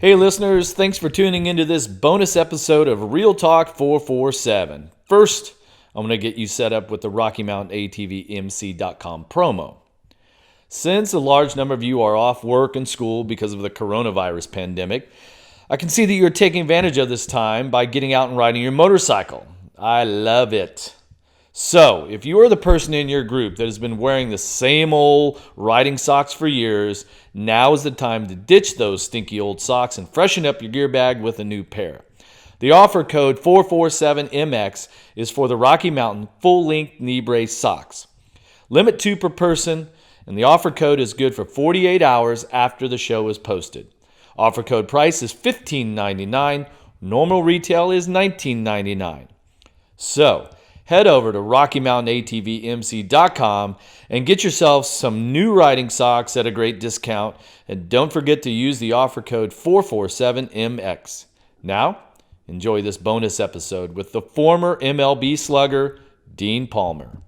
Hey listeners, thanks for tuning into this bonus episode of Real Talk 447. First, I'm going to get you set up with the RockyMountainATVMC.com promo. Since a large number of you are off work and school because of the coronavirus pandemic, I can see that you're taking advantage of this time by getting out and riding your motorcycle. I love it. So, if you are the person in your group that has been wearing the same old riding socks for years, now is the time to ditch those stinky old socks and freshen up your gear bag with a new pair. The offer code 447MX is for the Rocky Mountain full-length knee brace socks. Limit 2 per person, and the offer code is good for 48 hours after the show is posted. Offer code price is $15.99. Normal retail is $19.99. So, head over to RockyMountainATVMC.com and get yourself some new riding socks at a great discount. And don't forget to use the offer code 447MX. Now, enjoy this bonus episode with the former MLB slugger, Dean Palmer.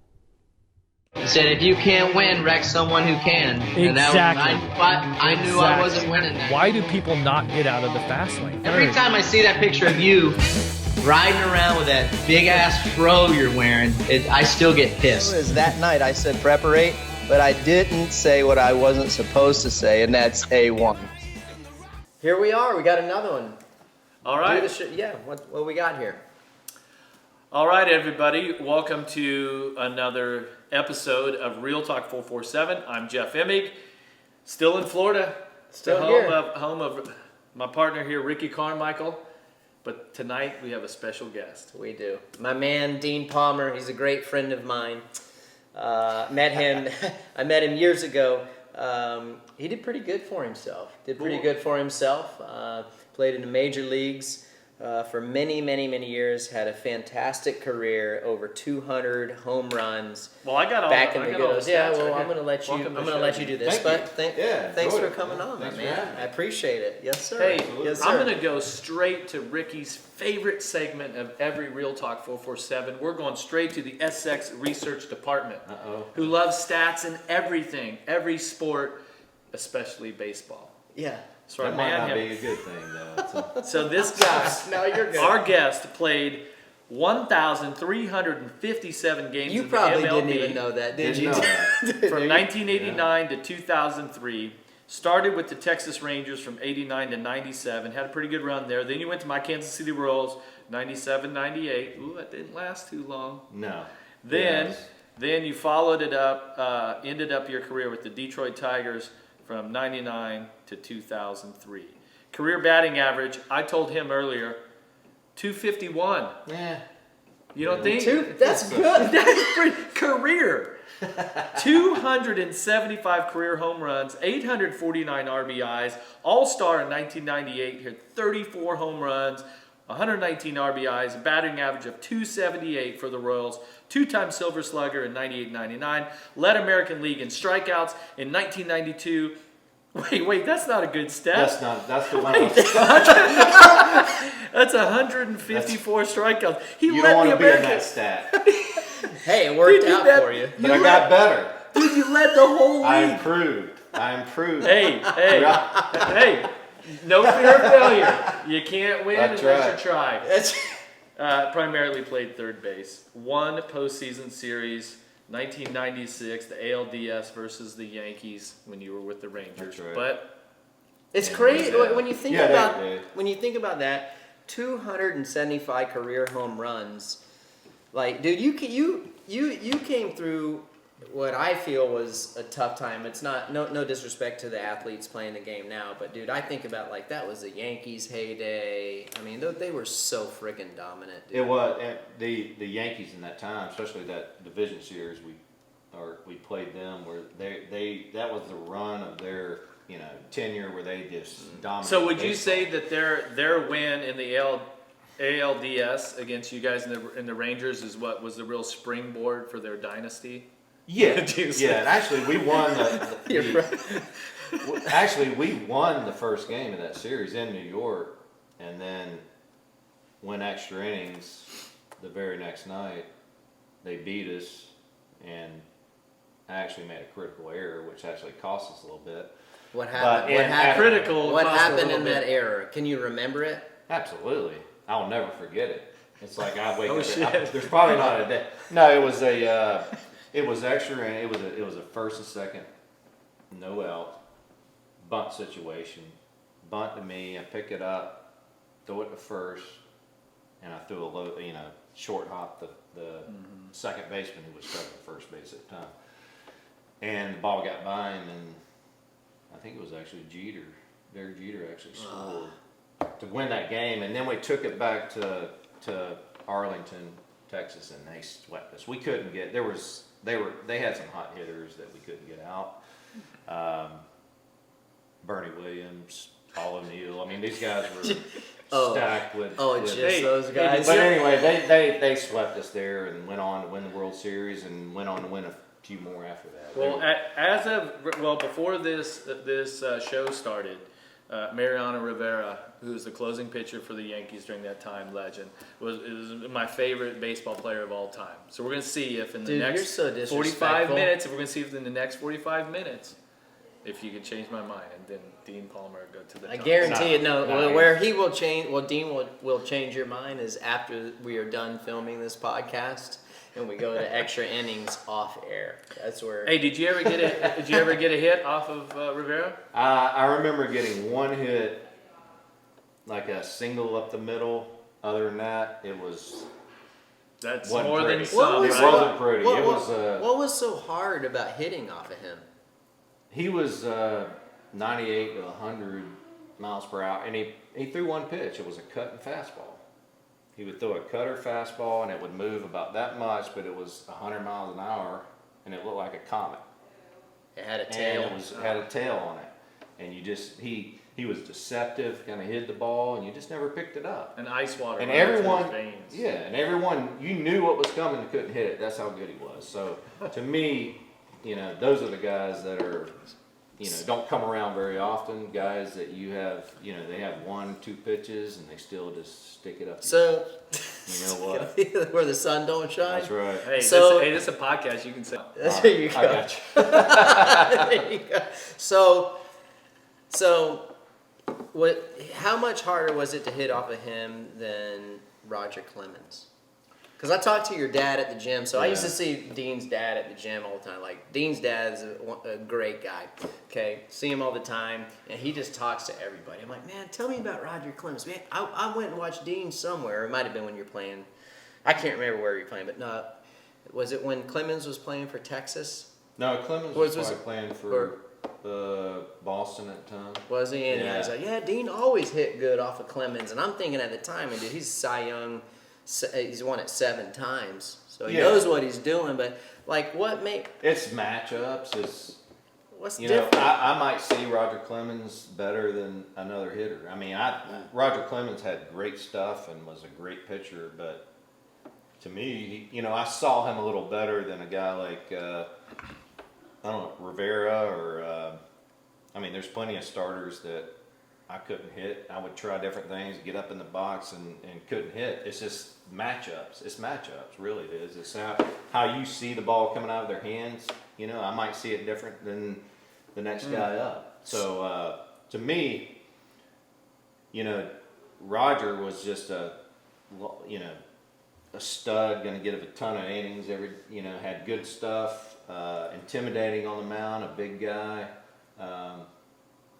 He said, if you can't win, wreck someone who can. Exactly. And I knew I wasn't winning that. Why do people not get out of the fast lane? Every time I see that picture of you riding around with that big-ass fro you're wearing, I still get pissed. It was that night I said preparate, but I didn't say what I wasn't supposed to say, and that's A1. Here we are. We got another one. All right. What we got here? All right, everybody. Welcome to another episode of Real Talk 447. I'm Jeff Emig, still in Florida. Still home of my partner here, Ricky Carmichael. But tonight we have a special guest. We do. My man, Dean Palmer. He's a great friend of mine. I met him years ago. He did pretty good for himself. Played in the major leagues for many, many, many years. Had a fantastic career, over 200 home runs. Well, I got all back in I the got good all the days. Yeah, stats well, right I'm going to let you. Welcome to I'm the going to let show. you do this. Thank But you. thanks for enjoyed it. coming on, Thanks my for man. having me. I appreciate it. Yes, sir. Hey, yes, sir. I'm going to go straight to Ricky's favorite segment of every Real Talk 447. We're going straight to the SX Research Department, who loves stats in everything, every sport, especially baseball. Yeah. So our That might man not had- be a good thing, though. So this guy, No, you're good. our guest, played 1,357 games You in probably the MLB didn't even know that, did you? Didn't know that. from 1989 to 2003. Started with the Texas Rangers from 89 to 97. Had a pretty good run there. Then you went to my Kansas City Royals, 97, 98. Ooh, that didn't last too long. No. Then, Yes. then you followed it up, ended up your career with the Detroit Tigers from 99 to 2003. Career batting average, I told him earlier, 251. Yeah. You don't think? That's good. That's pretty career. 275 career home runs, 849 RBIs, All-Star in 1998, hit 34 home runs, 119 RBIs, a batting average of 278 for the Royals, two-time Silver Slugger in 98-99, led American League in strikeouts in 1992. Wait, that's not a good stat. That's the one. That's 154 strikeouts. He You led don't want the to be in American. that stat. Hey, it worked Dude, out that- for you. But I got better. Dude, you led the whole league. I improved. Hey, no fear of failure. You can't win That's unless right. you try. That's Primarily played third base. One postseason series, 1996, the ALDS versus the Yankees when you were with the Rangers. That's right. But It's Yeah, crazy yeah. when you think Yeah, about they- when you think about that. 275 career home runs. Like, dude, you came through what I feel was a tough time. It's not no disrespect to the athletes playing the game now, but dude, I think about like that was the Yankees' heyday. I mean, they were so freaking dominant. Dude. It was and the Yankees in that time, especially that division series we played them, where that was the run of their tenure where they just dominated. so would you baseball. say that their win in the ALDS against you guys in the Rangers is what was the real springboard for their dynasty? Yeah, Would you say? yeah. And actually, we won You're right. Actually, we won the first game of that series in New York, and then went extra innings the very next night. They beat us, and I actually made a critical error, which actually cost us a little bit. What happened? critical What cost a happened little in bit. that era? Can you remember it? Absolutely. I'll never forget it. It's like I wake Oh, up. shit. There's probably not a day. No, it was extra, and it was a first and second, no out, bunt situation. Bunt to me, I pick it up, throw it to first, and I threw a low, short hop the second baseman who was covering first base at the time. And the ball got by him, and I think it was actually Jeter. Derek Jeter actually scored to win that game, and then we took it back to Arlington, Texas, and they swept us. We couldn't get they had some hot hitters that we couldn't get out. Bernie Williams, Paul O'Neill. I mean, these guys were stacked with. Those guys. But anyway, they swept us there and went on to win the World Series and went on to win a few more after that. Well, before this show started, Mariano Rivera, who was the closing pitcher for the Yankees during that time, legend, was my favorite baseball player of all time. So we're gonna see if in the next 45 minutes, if you could change my mind, and then Dean Palmer would go to the I top. guarantee you, where he will change, Dean will change your mind is after we are done filming this podcast and we go to extra innings off air. That's where. Hey, did you ever get a hit off of Rivera? I remember getting one hit, like a single up the middle. Other than that, it was. That's wasn't more pretty. than some, It right? wasn't pretty. It was. What was so hard about hitting off of him? He was 98 to 100 miles per hour, and he threw one pitch. It was a cut and fastball. He would throw a cutter fastball, and it would move about that much, but it was 100 miles an hour, and it looked like a comet. It had a tail. And it had a tail on it, and he was deceptive, kind of hid the ball, and you just never picked it up. And ice water. And running through everyone, his veins. and everyone, you knew what was coming and couldn't hit it. That's how good he was. So to me, those are the guys that are, don't come around very often. Guys that you have, they have 1-2 pitches and they still just stick it up. So, You know what? where the sun don't shine. That's right. Hey, So- this is a podcast. You can say. There you go. I got you. There you go. So, how much harder was it to hit off of him than Roger Clemens? Because I talked to your dad at the gym, so I used to see Dean's dad at the gym all the time. Like, Dean's dad is a great guy, okay? See him all the time, and he just talks to everybody. I'm like, man, tell me about Roger Clemens. Man, I went and watched Dean somewhere. It might have been when you're playing. I can't remember where you're playing, but no. Was it when Clemens was playing for Texas? No, Clemens was playing for Boston at the time. Was he? And Yeah. he's like, yeah, Dean always hit good off of Clemens. And I'm thinking at the time, dude, he's Cy Young. He's won it 7 times. So he knows what he's doing. But, like, It's matchups. What's You know, different? I might see Roger Clemens better than another hitter. I mean, Roger Clemens had great stuff and was a great pitcher, but to me, I saw him a little better than a guy like, Rivera or, there's plenty of starters that I couldn't hit. I would try different things, get up in the box and couldn't hit. It's just matchups. It's matchups, really it is. It's how you see the ball coming out of their hands. I might see it different than the next guy up. So to me, Roger was just a stud, going to get a ton of innings. Had good stuff, intimidating on the mound, a big guy.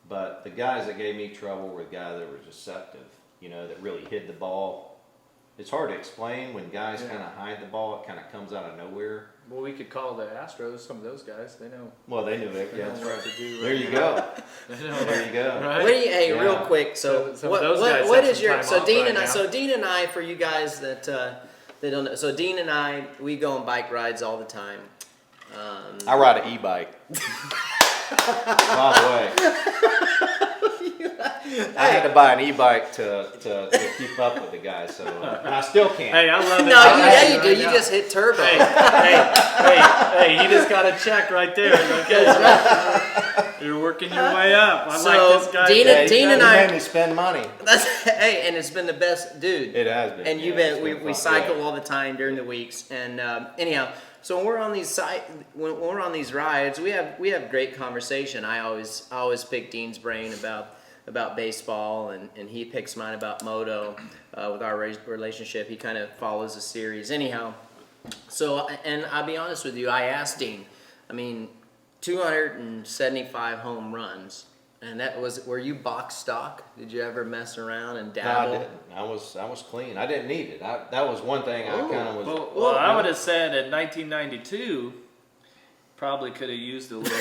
But the guys that gave me trouble were the guys that were deceptive, that really hid the ball. It's hard to explain when guys kind of hide the ball. It kind of comes out of nowhere. Well, we could call the Astros. Some of those guys, they know. Well, they knew it. Yeah, know that's what right. to do There right you now. go. They know. There you go. Right? Real quick. So Some of those guys what have is some your? time So off Dean right and I. now. So Dean and I, for you guys that don't know. So Dean and I, we go on bike rides all the time. I ride an e-bike. By the way, I had to buy an e-bike to keep up with the guys, so and I still can't. Hey, I love it. No, you do. Right You now. just hit turbo. Hey, you just got a check right there. Okay, you're working your way up. I So, like this guy. Dean and I- made me spend money. And it's been the best, dude. It has been. And you've yeah, been, it's we fun. cycle Yeah. all the time during the weeks. And anyhow, So when we're on these when we're on these rides, we have great conversation. I always pick Dean's brain about baseball, and he picks mine about moto. With our relationship, he kind of follows a series. Anyhow, so, and I'll be honest with you, I asked Dean, 275 home runs, and were you box stock? Did you ever mess around and dabble? No, I didn't. I was clean. I didn't need it. That was one thing I kind of was. Well, I would have said in 1992, probably could have used a little.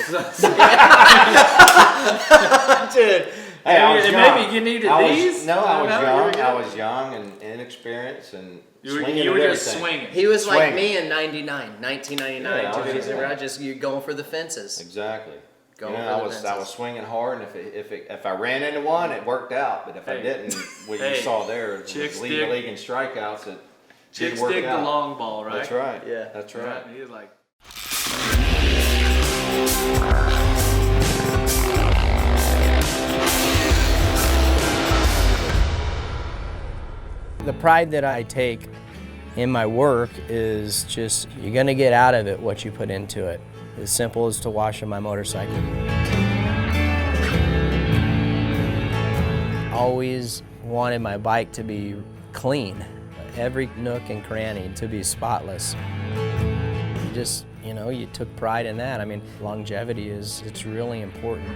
Dude. Hey, I was young. Maybe you needed these? I was young. I was young and inexperienced and swinging. You were at just everything. swinging. He was like Swinging. me in 1999. Yeah, You're going for the fences. Exactly. Going I for the was fences. swinging hard, and if I ran into one, it worked out. But if I didn't, what you saw there was Chicks leading the dig- league in strikeouts. It Chicks didn't work dig out. the long ball, right? That's right. Yeah. That's right. He was like. The pride that I take in my work is just, you're gonna get out of it what you put into it. As simple as to washing my motorcycle. Always wanted my bike to be clean, every nook and cranny to be spotless. Just, you took pride in that. Longevity it's really important.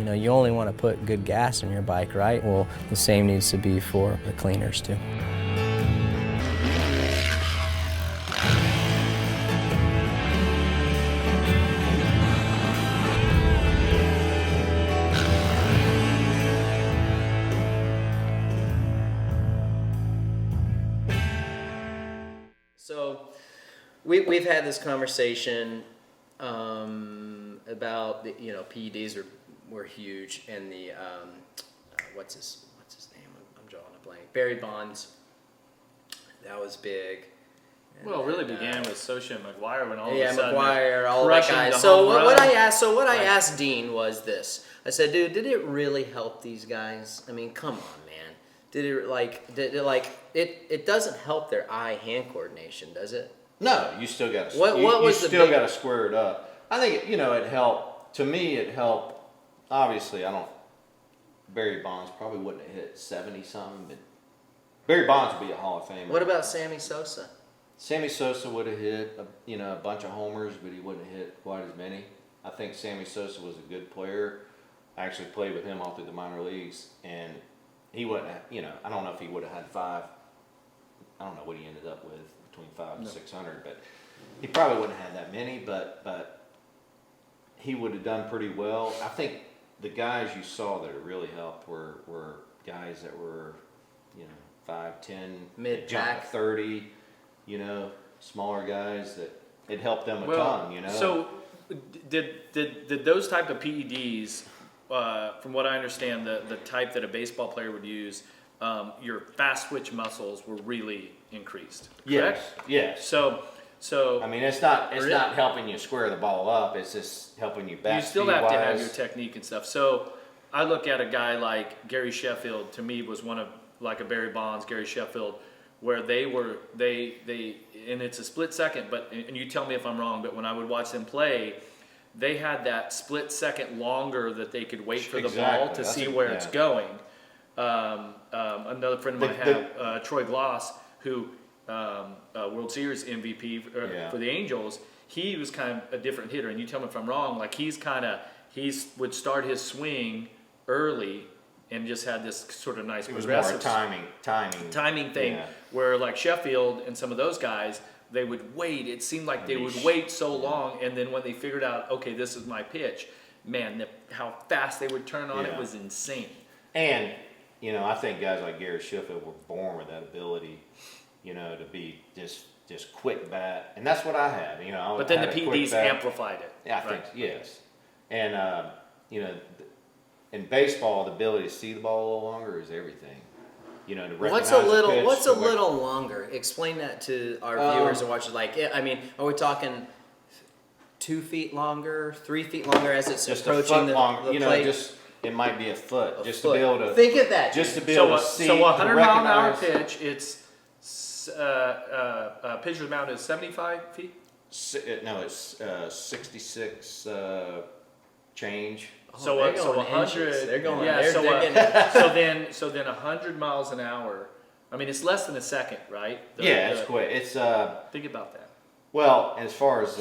You only want to put good gas in your bike, right? Well, the same needs to be for the cleaners too. So, we've had this conversation about the PEDs were huge, and the what's his name? I'm drawing a blank. Barry Bonds. That was big. And Well, it really began with Socha and McGuire when all of a sudden McGuire, all that crushing guys. the So home what run. I asked Dean was this. I said, dude, did it really help these guys? Come on, man. Did it doesn't help their eye-hand coordination, does it? No, you still got to. What you was the still big- got to square it up. I think it helped. To me, it helped. Obviously, Barry Bonds probably wouldn't have hit 70 something, but Barry Bonds would be a Hall of Famer. What about Sammy Sosa? Sammy Sosa would have hit a bunch of homers, but he wouldn't have hit quite as many. I think Sammy Sosa was a good player. I actually played with him all through the minor leagues, and he wouldn't have, I don't know if he would have had five. I don't know what he ended up with between 500 and 600, but he probably wouldn't have had that many. But he would have done pretty well. I think the guys you saw that it really helped were guys that were 5, 10, Mid-pack. 30. Smaller guys that it helped them a ton. So, did those type of PEDs, from what I understand, the type that a baseball player would use, your fast twitch muscles were really increased. Correct? Yes. So It's not helping you square the ball up. It's just helping you back. you still have to have speed-wise. your technique and stuff. So I look at a guy like Gary Sheffield. To me, was one of like a Barry Bonds, Gary Sheffield, where they and it's a split second. But and you tell me if I'm wrong. But when I would watch them play, they had that split second longer that they could wait for the ball to see where it's going. Another friend of mine Troy Gloss, who World Series MVP for the Angels. He was kind of a different hitter, and you tell me if I'm wrong. Like he would start his swing early and just had this sort of nice It was more progressive a timing thing. Yeah. Where like Sheffield and some of those guys, they would wait. It seemed like they would wait so long, and then when they figured out, okay, this is my pitch, man, how fast they would turn on it was insane. And I think guys like Gary Sheffield were born with that ability, to be just quick bat, and that's what I had. But then the PEDs amplified it. Yeah, I think yes. And in baseball, the ability to see the ball a little longer is everything. To recognize What's a little longer? Explain that to our viewers and watchers. Are we talking 2 feet longer, 3 feet longer as it's just approaching a foot the longer. plate? It might be a foot, A just foot. to be able to think of that. just to be able to see. So a 100 mile an hour recognize- pitch, it's Pitcher's mound is 75 feet. No, it's 66 change. So they're so going 100. inches. They're going. Yeah. They're, So they're getting, so then 100 miles an hour. I mean, it's less than a second, right? It's quick. It's Think about that. well, as far as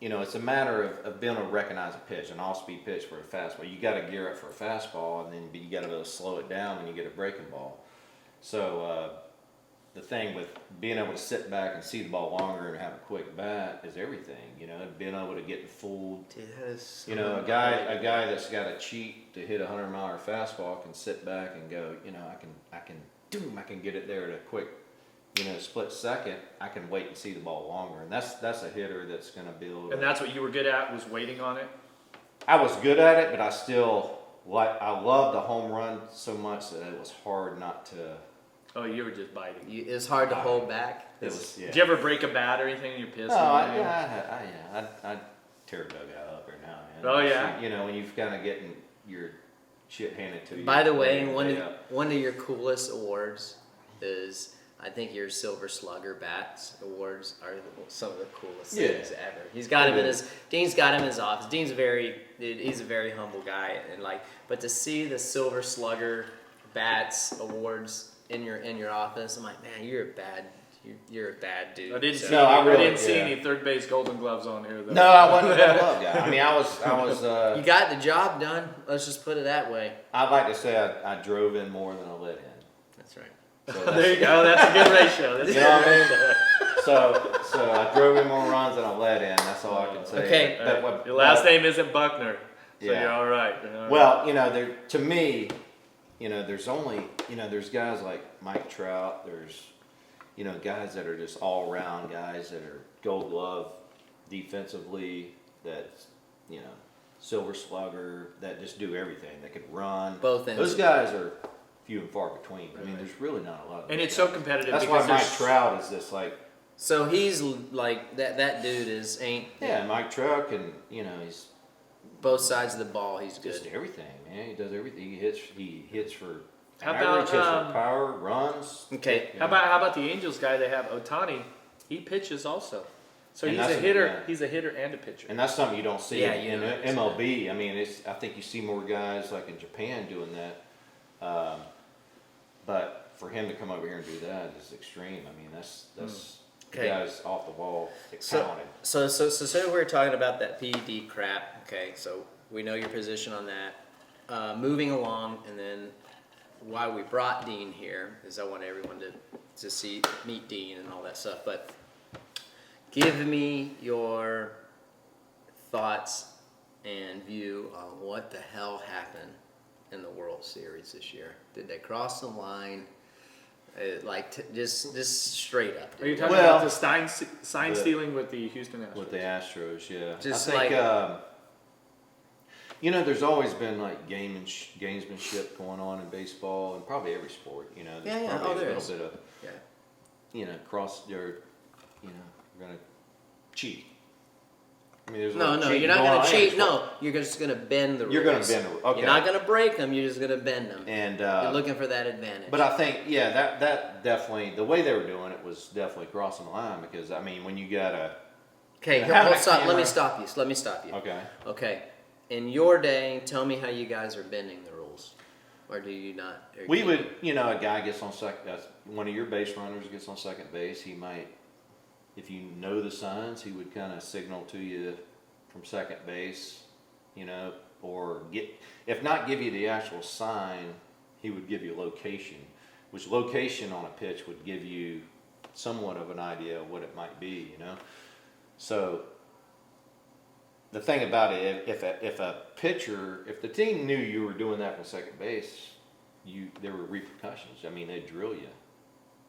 it's a matter of being able to recognize a pitch, an off-speed pitch for a fastball. You got to gear up for a fastball, and then you got to be able to slow it down when you get a breaking ball. So the thing with being able to sit back and see the ball longer and have a quick bat is everything. Being able to get fooled. dude, that is. So A guy that's got to cheat to hit a 100-mile fastball can sit back and go, I can get it there at a quick, split second. I can wait and see the ball longer, and that's a hitter that's going to be able to. And that's what you were good at, was waiting on it. I was good at it, but I still I loved the home run so much that it was hard not to. Oh, you were just biting. It's hard to hold back. It was, yeah. Did you ever break a bat or anything? You're pissed. No, I'd tear a dugout up every now and then. Oh, yeah? When you've kind of getting your shit handed to you. By the way, Yeah. one of your coolest awards is, I think, your Silver Slugger bats awards are some of the coolest things ever. He's got him in his Dean's got him in his office. He's a very humble guy, and but to see the Silver Slugger bats awards in your office, I'm like, man, you're a bad dude. I didn't see. No, I really- didn't see yeah. any third base Golden Gloves on here though. No, I wasn't a glove guy. I mean, I was. You got the job done. Let's just put it that way. I'd like to say I drove in more than I let in. That's right. So There you go. That's a good ratio. That's a You know good what I mean? ratio. So I drove in more runs than I let in. That's all I can say. Okay. Your last name isn't Buckner, so Yeah. you're all right. You're all right. Well, to me, there's only, there's guys like Mike Trout. There's, guys that are just all around guys that are Gold Glove defensively. That's, Silver Slugger, that just do everything. They could run. Both ends. Those guys are few and far between. I mean, there's really not a lot of. And those it's so guys. competitive. That's why because Mike there's- Trout is this like. So he's like that dude ain't Yeah, Mike Trout can, he's both sides of the ball. He's good. just everything, man. He does everything. He hits for How average, about, hits for power, runs. Okay. you How know. about the Angels guy they have, Otani? He pitches also. So And he's a that's- hitter. yeah. He's a hitter and a pitcher. And that's something you don't see Yeah, in you don't MLB. I mean, I think you see more guys like in Japan doing that. But for him to come over here and do that is extreme. I mean, that's the Okay. guys off the wall So, talented. so we're talking about that PED crap. Okay, so we know your position on that. Moving along, and then why we brought Dean here is I want everyone to meet Dean and all that stuff. But give me your thoughts and view on what the hell happened in the World Series this year. Did they cross the line? Just straight up. Are you talking Well, about the sign the- stealing with the Houston Astros? With the Astros, yeah. Just I think, there's always been like gamesmanship going on in baseball and probably every sport. There's Yeah. probably Oh, there a is. little bit of, Yeah. cross or, we're gonna cheat. I mean, there's a No, little cheating you're not going going on to in every cheat. sport. No, you're just going to bend the rules. You're gonna bend the- okay. You're not going to break them. You're just going to bend them. And You're looking for that advantage. but I think, that definitely, the way they were doing it was definitely crossing the line because I mean, when you got okay, Yeah, here, have hold, a stop. Let me camera. stop you. Let me stop you. okay. Okay. In your day, tell me how you guys are bending the rules, or do you not? Or We do would, a guy gets on second, one of your base runners gets on second base, he might, if you know the signs, he would kind of signal to you from second base, or if not give you the actual sign, he would give you location, which location on a pitch would give you somewhat of an idea of what it might be, So, the thing about it, if the team knew you were doing that from second base, there were repercussions. I mean, they'd drill you.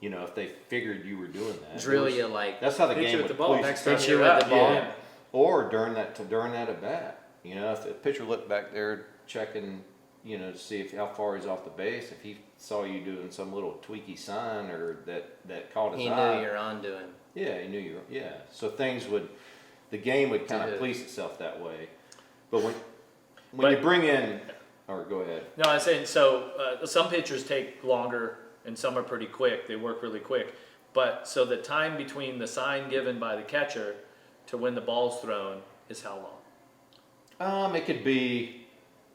If they figured you were doing that. drill you like? That's how the Hit you game with would the ball police next itself. time Hit you you're with up. the ball. Yeah. Or during that at bat. If the pitcher looked back there checking, to see how far he's off the base, if he saw you doing some little tweaky sign or that caught his He eye. knew you're on to him. Yeah, he knew you were. Yeah, so the game would kind of Dude. police itself that way. But when But- you bring in, or go ahead. No, I'm saying so. Some pitchers take longer and some are pretty quick. They work really quick. But so the time between the sign given by the catcher to when the ball's thrown is how long? It could be,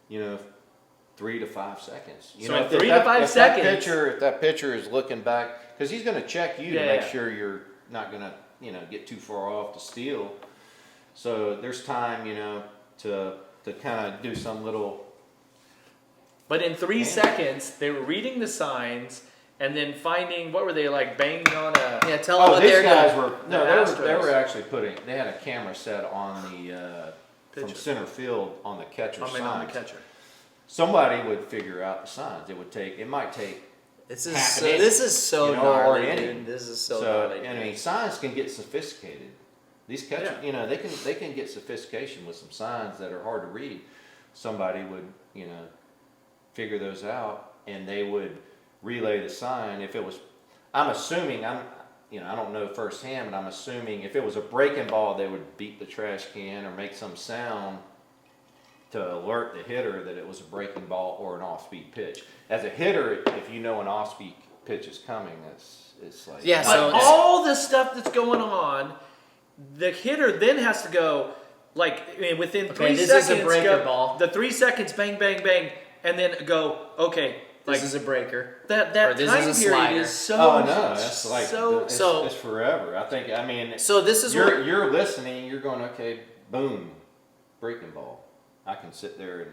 3 to 5 seconds. So in 3 to 5 seconds. If that pitcher is looking back, because he's going to check you to make sure you're not going to, get too far off to steal. So there's time, to kind of do some little. But in 3 seconds, they were reading the signs and then finding, what were they, like banging on a... Yeah, tell them what these they're guys doing. were, no, they were actually they had a camera set on the, from Pitcher. center field on the catcher's signs. on the catcher. Somebody would figure out the signs. It might take This is half an so, inch, this is so or gnarly, an dude. inning. This is so So, gnarly. I mean, signs can get sophisticated. These catchers, Yeah. they can get sophistication with some signs that are hard to read. Somebody would, figure those out, and they would relay the sign. If it was, I'm assuming, I don't know firsthand, but I'm assuming if it was a breaking ball, they would beat the trash can or make some sound to alert the hitter that it was a breaking ball or an off-speed pitch. As a hitter, if you know an off-speed pitch is coming, it's like... Yeah, But so- all the stuff that's going on, the hitter then has to go, within 3 this seconds, is a breaker go, ball. the 3 seconds, bang, bang, bang, and then go, okay. This is a breaker. That or this time is a period slider. is so... Oh, no, that's like... So... it's forever. I mean... So this is what... You're listening, you're going, okay, boom, breaking ball. I can sit there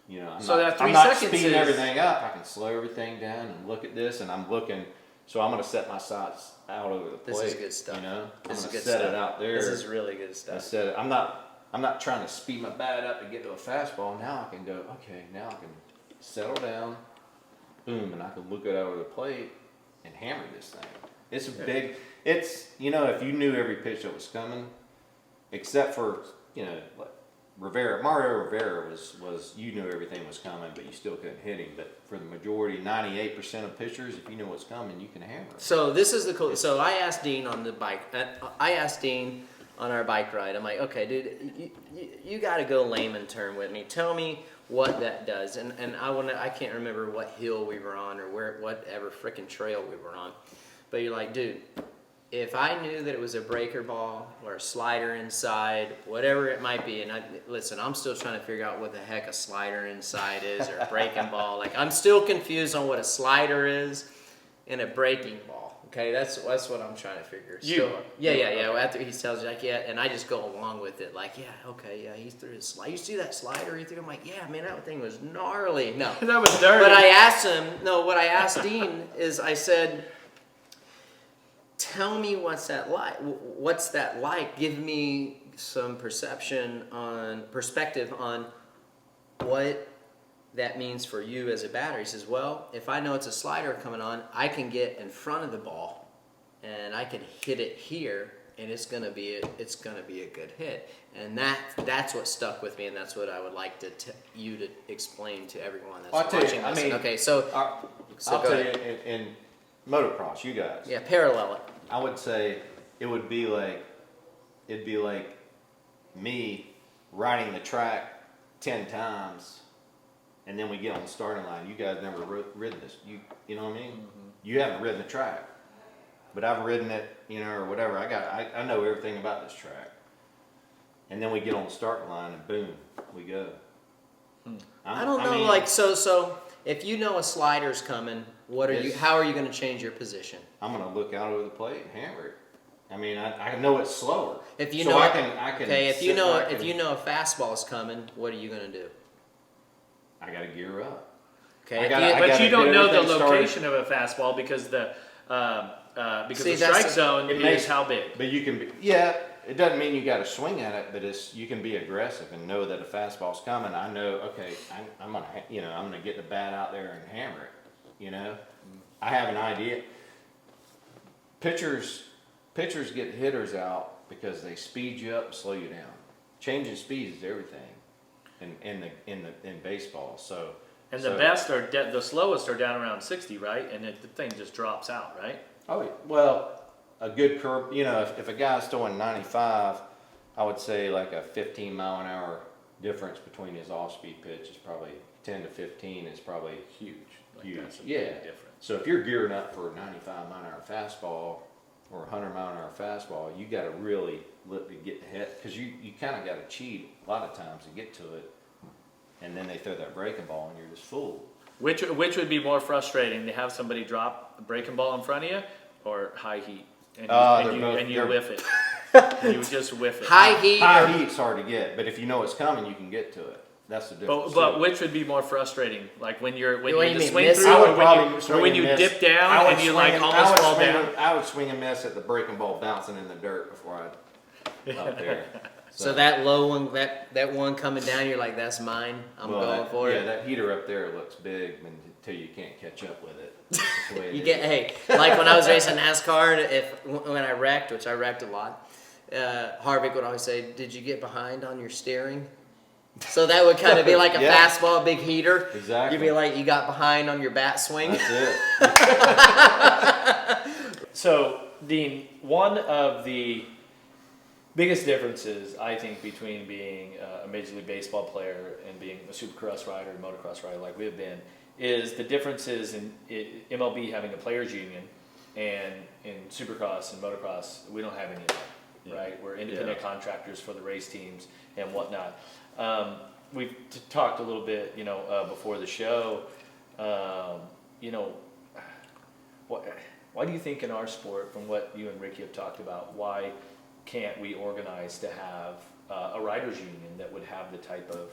and, So that 3 I'm not seconds speeding is- everything up. I can slow everything down and look at this, and I'm looking. So I'm going to set my sights out over the plate. This is good stuff. I'm This is going good to set stuff. it out there. This is really good stuff. I'm not trying to speed my bat up and get to a fastball. Now I can go, okay, now I can settle down, boom, and I can look it over the plate and hammer this thing. It's a big, if you knew every pitch that was coming, except for, like Mario Rivera was you knew everything was coming, but you still couldn't hit him. But for the majority, 98% of pitchers, if you know what's coming, you can hammer it. So this is the cool. So I asked Dean on the bike. I asked Dean on our bike ride. I'm like, okay, dude, you got to go layman term with me. Tell me what that does. And I can't remember what hill we were on or whatever freaking trail we were on. But you're like, dude, if I knew that it was a breaker ball or a slider inside, whatever it might be, and listen, I'm still trying to figure out what the heck a slider inside is or a breaking ball. Like, I'm still confused on what a slider is and a breaking ball. Okay, that's what I'm trying to figure. Yeah. After he tells you, like, yeah, and I just go along with it, like, yeah, okay, yeah, he threw his slider. You see that slider he threw? I'm like, yeah, man, that thing was gnarly. No, That was dirty. but I asked him. No, what I asked Dean is, I said, tell me what's that like. What's that like? Give me some perspective on what that means for you as a batter. He says, well, if I know it's a slider coming on, I can get in front of the ball and I can hit it here, and it's gonna be a good hit. And that's what stuck with me, and that's what I would like you to explain to everyone that's I'll tell you, watching I this. mean, Okay, so I'll go tell ahead. you, in motocross, you guys, Yeah, parallel it. I would say it'd be like me riding the track 10 times, and then we get on the starting line. You guys never ridden this. You know what I mean? Mm-hmm. You haven't ridden the track, but I've ridden it, or whatever. I know everything about this track. And then we get on the starting line, and boom, we go. I don't know, so if you know a slider's coming, how are you going to change your position? I'm going to look out over the plate and hammer it. I mean, I know it's slower. If you so know, I can. okay, if sit you know back if you know a fastball's coming, what are you going to do? I got to gear up. Okay, But you don't get know the everything started. location of a fastball because the See, the that's strike the- zone it is makes- how big. But you can be, it doesn't mean you got to swing at it, but you can be aggressive and know that a fastball's coming. I know, okay, I'm gonna get the bat out there and hammer it. I have an idea. Pitchers get hitters out because they speed you up and slow you down. Changing speeds is everything in baseball. So. And the best are the slowest are down around 60, right? And the thing just drops out, right? Oh, well, a good curve, if a guy's throwing 95, I would say like a 15 mile an hour difference between his off-speed pitch is probably 10 to 15 is probably Huge. Like, huge. that's a Yeah. big difference. So if you're gearing up for a 95-mile-an-hour fastball or a 100-mile-an-hour fastball, you got to really look to get ahead, because you kind of got to cheat a lot of times to get to it, and then they throw that breaking ball and you're just fooled. Which would be more frustrating, to have somebody drop a breaking ball in front of you, or high heat, and you whiff it? You just whiff it. High heat. High heat's hard to get, but if you know it's coming, you can get to it. That's the difference. But which would be more frustrating? Like when you What do you just mean, swing miss? through, I would or probably swing when and you miss. dip down I would and you swing like and- almost I would fall swing down? and- I would swing and miss at the breaking ball bouncing in the dirt before I up there. So that low one, that one coming down, you're like, that's mine. I'm going for yeah, it. that heater up there looks big until you can't catch up with it. That's the way it You is. get, hey, like when I was racing NASCAR, when I wrecked, which I wrecked a lot, Harvick would always say, "Did you get behind on your steering?" So that would kind of be like a Yeah. fastball, big heater. Exactly. You'd be like, you got behind on your bat swing. That's it. So, Dean, one of the biggest differences, I think, between being a Major League Baseball player and being a Supercross rider and motocross rider like we have been, is the differences in MLB having a players union, and in Supercross and motocross, we don't have any of that, right? We're independent contractors for the race teams and whatnot. We've talked a little bit, before the show, why do you think in our sport, from what you and Ricky have talked about, why can't we organize to have a riders union that would have the type of,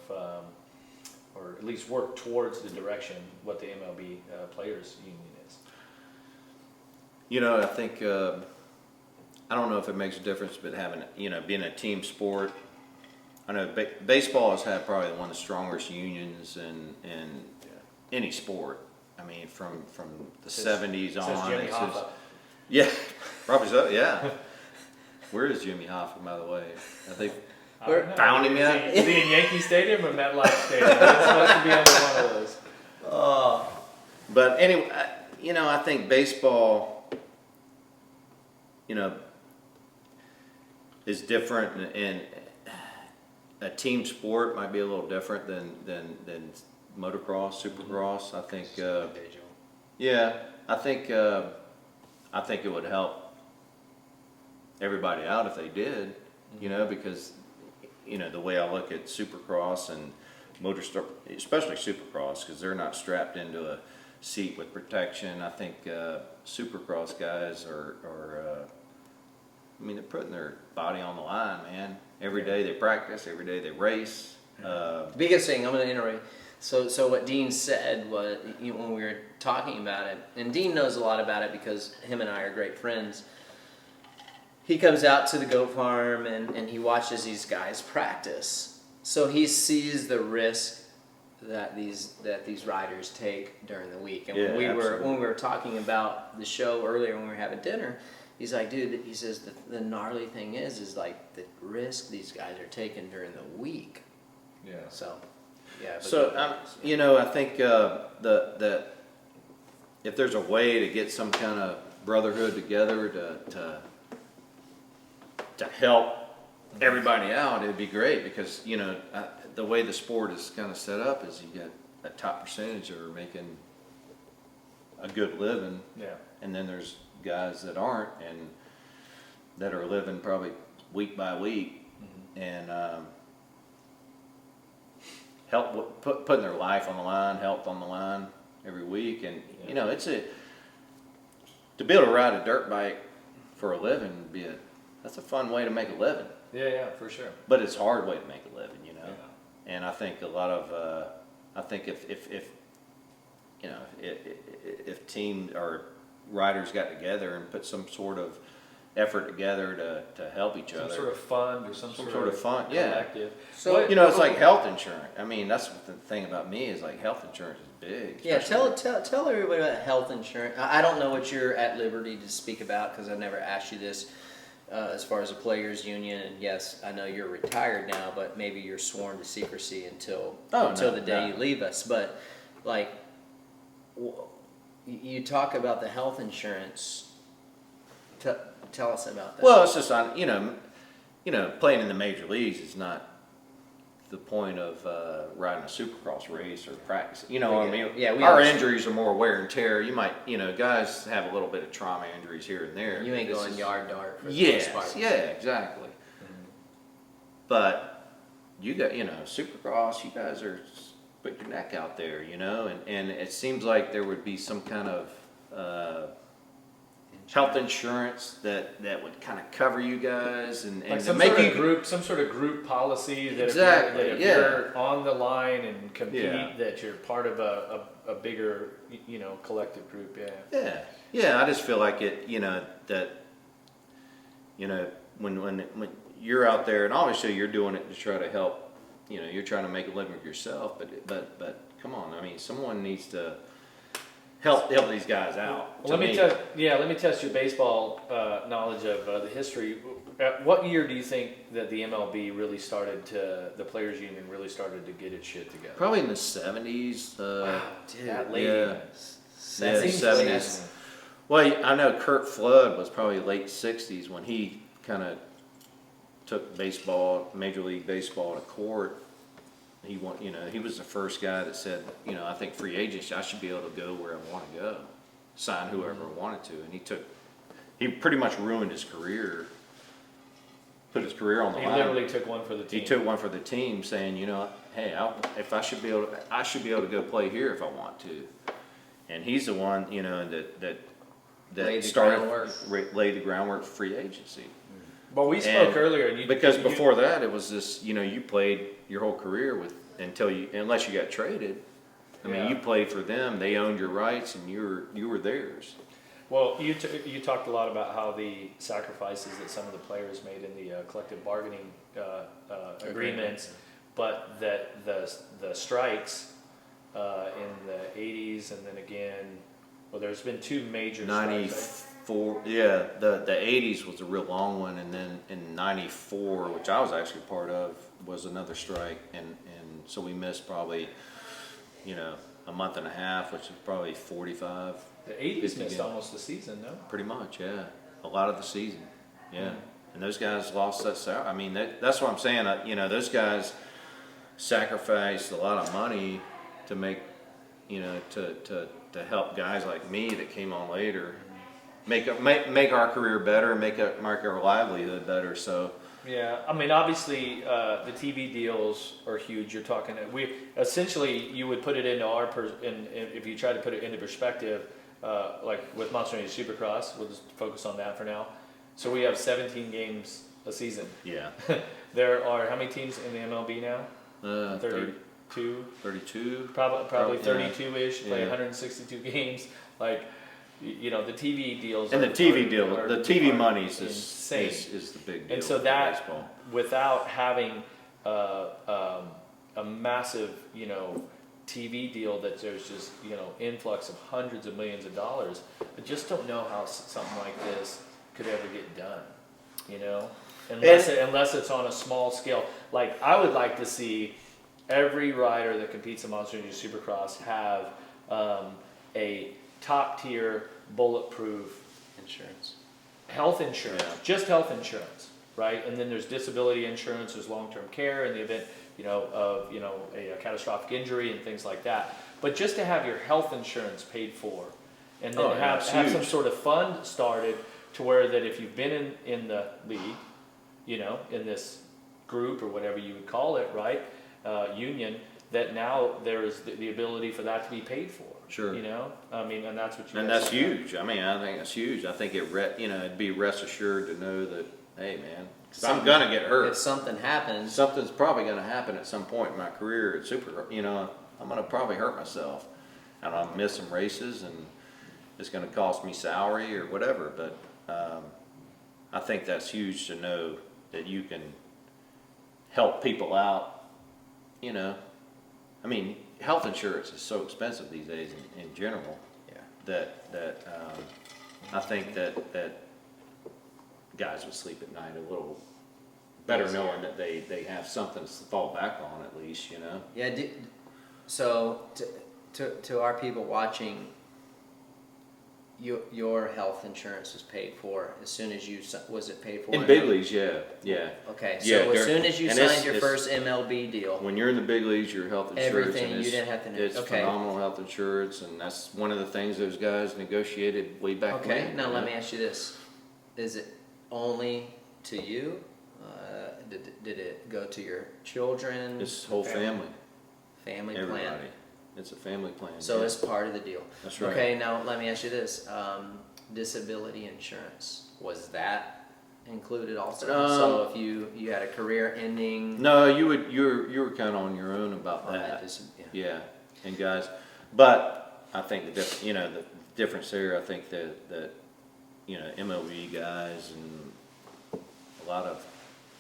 or at least work towards the direction what the MLB players union is? I think, I don't know if it makes a difference, but having, being a team sport, I know baseball has had probably one of the strongest unions in any sport. I mean, from the 70s on. Says Jimmy it's Hoffa. just- yeah, probably so, yeah. Where is Jimmy Hoffa, by the way? I think I don't know. found him yet? Is he in Yankee Stadium or MetLife Stadium? It's supposed to be under one of those. But anyway, I think baseball, is different, and a team sport might be a little different than motocross, supercross. I think, I think it would help everybody out if they did, because, the way I look at supercross and especially supercross, because they're not strapped into a seat with protection. I think supercross guys are they're putting their body on the line, man. Every day they practice, every day they race. Biggest thing, I'm going to interrupt. So what Dean said was, when we were talking about it, and Dean knows a lot about it because him and I are great friends. He comes out to the goat farm and he watches these guys practice. So he sees the risk that these riders take during the week. And when we were talking about the show earlier when we were having dinner, he's like, dude, he says the gnarly thing is like the risk these guys are taking during the week. Yeah. So, yeah. So I think that if there's a way to get some kind of brotherhood together to help everybody out, it'd be great, because the way the sport is kind of set up is you get a top percentage that are making a good living, and then there's guys that aren't and that are living probably week by week, and putting their life on the line, health on the line every week, and to be able to ride a dirt bike for a living that's a fun way to make a living. Yeah, for sure. But it's a hard way to make a living, And I think a lot of I think if team or riders got together and put some sort of effort together to help each other, Some sort of fund or some sort of fun, collective. So it's like health insurance. I mean, that's the thing about me is like health insurance is big. yeah, especially- tell everybody about health insurance. I don't know what you're at liberty to speak about because I never asked you this. As far as a players union, and yes, I know you're retired now, but maybe you're sworn to secrecy until the day you leave us. But like, you talk about the health insurance. Tell us about that. Well, it's just on playing in the major leagues is not the point of riding a supercross race or practice. You know what I mean? Yeah, we our understand. injuries are more wear and tear. You might, guys have a little bit of trauma injuries here and there. You ain't This going is- yard dart for the Yes, most part. yeah, exactly. But you got, Supercross, you guys are put your neck out there, and it seems like there would be some kind of health insurance that would kind of cover you guys and Like to some make sort you of group, some sort of group policy that Exactly, if yeah. you're on the line and compete, Yeah. that you're part of a bigger, collective group. Yeah. Yeah. I just feel like it, that, when you're out there, and obviously you're doing it to try to help, you're trying to make a living for yourself, but come on, I mean, someone needs to help these guys out. Well, let me test your baseball knowledge of the history. At what year do you think that the MLB really started the players union really started to get its shit together? Probably in the 70s. Dude, That late. Yeah. that seems 70s. Well, I know Kurt Flood was probably late 60s when he kind of took baseball, Major League Baseball to court. He was the first guy that said, I think free agency, I should be able to go where I want to go, sign whoever I wanted to. And he pretty much ruined his career, put his career on the He line. literally took one for the team. He took one for the team, saying, hey, I should be able to go play here if I want to. And he's the one, that Laid the started groundwork. laid the groundwork for free agency. But we spoke And earlier, and because before that, it was this, you played your whole career unless you got traded. I mean, Yeah. you played for them; they owned your rights, and you were theirs. Well, you talked a lot about how the sacrifices that some of the players made in the collective bargaining agreements, but that the strikes in the 80s and then again, well, there's been two major strikes. 94, yeah, the 80s was a real long one, and then in 94, which I was actually part of, was another strike, and so we missed probably, a month and a half, which is probably 45. The 80s 50 missed games. almost the season, no? Pretty much, yeah. A lot of the season, yeah. And those guys lost that salary. I mean, that's what I'm saying. Those guys sacrificed a lot of money to make, to help guys like me that came on later make our career better, make our livelihood better. So Yeah, I mean, obviously, the TV deals are huge. You're talking, essentially, you would put it into if you try to put it into perspective, like with Monster Energy Supercross, we'll just focus on that for now. So we have 17 games a season. yeah, There are how many teams in the MLB now? 32. 32. Probably Yeah. 32-ish. Play Yeah. 162 games. Like, the TV deals. And the TV deal, are the TV are money's insane. is the big deal. And so for that, baseball. without having a massive, TV deal that there's just, influx of hundreds of millions of dollars, I just don't know how something like this could ever get done, unless it's on a small scale. Like, I would like to see every rider that competes in Monster Energy Supercross have a top tier bulletproof Insurance. health insurance, Yeah. just health insurance, right? And then there's disability insurance, there's long-term care in the event, of, a catastrophic injury and things like that. But just to have your health insurance paid for, and then Oh, yeah, have it's some huge. sort of fund started to where that if you've been in the league, in this group or whatever you would call it, right, union, that now there is the ability for that to be paid for. Sure. I mean, and that's what you. And guys that's said. huge. I mean, I think that's huge. I think it'd be rest assured to know that, hey, man, if I'm gonna get hurt. If something happens, Something's probably gonna happen at some point in my career at I'm gonna probably hurt myself, and I'll miss some races, and it's gonna cost me salary or whatever. But I think that's huge to know that you can help people out. I mean, health insurance is so expensive these days in general. yeah. That I think that guys would sleep at night a little better knowing that they have something to fall back on at least, Yeah. So to our people watching, your health insurance was paid for as soon as was it paid for? In big leagues, yeah. Okay, so Yeah, as soon as you and signed your it's- first MLB deal, When you're in the big leagues, your health insurance everything and you didn't have to know. it's Okay. phenomenal health insurance, and that's one of the things those guys negotiated way back Okay, when. now you let know? me ask you this: is it only to you? Did it go to your children? It's whole family, family everybody. plan. It's a family plan. So yeah. it's part of the deal. That's right. Okay, now let me ask you this: disability insurance, was that included also? So if you had a career ending, No, you were kind of on your own about on that. yeah. Yeah, and guys, but I think the difference there. I think that MLB guys and a lot of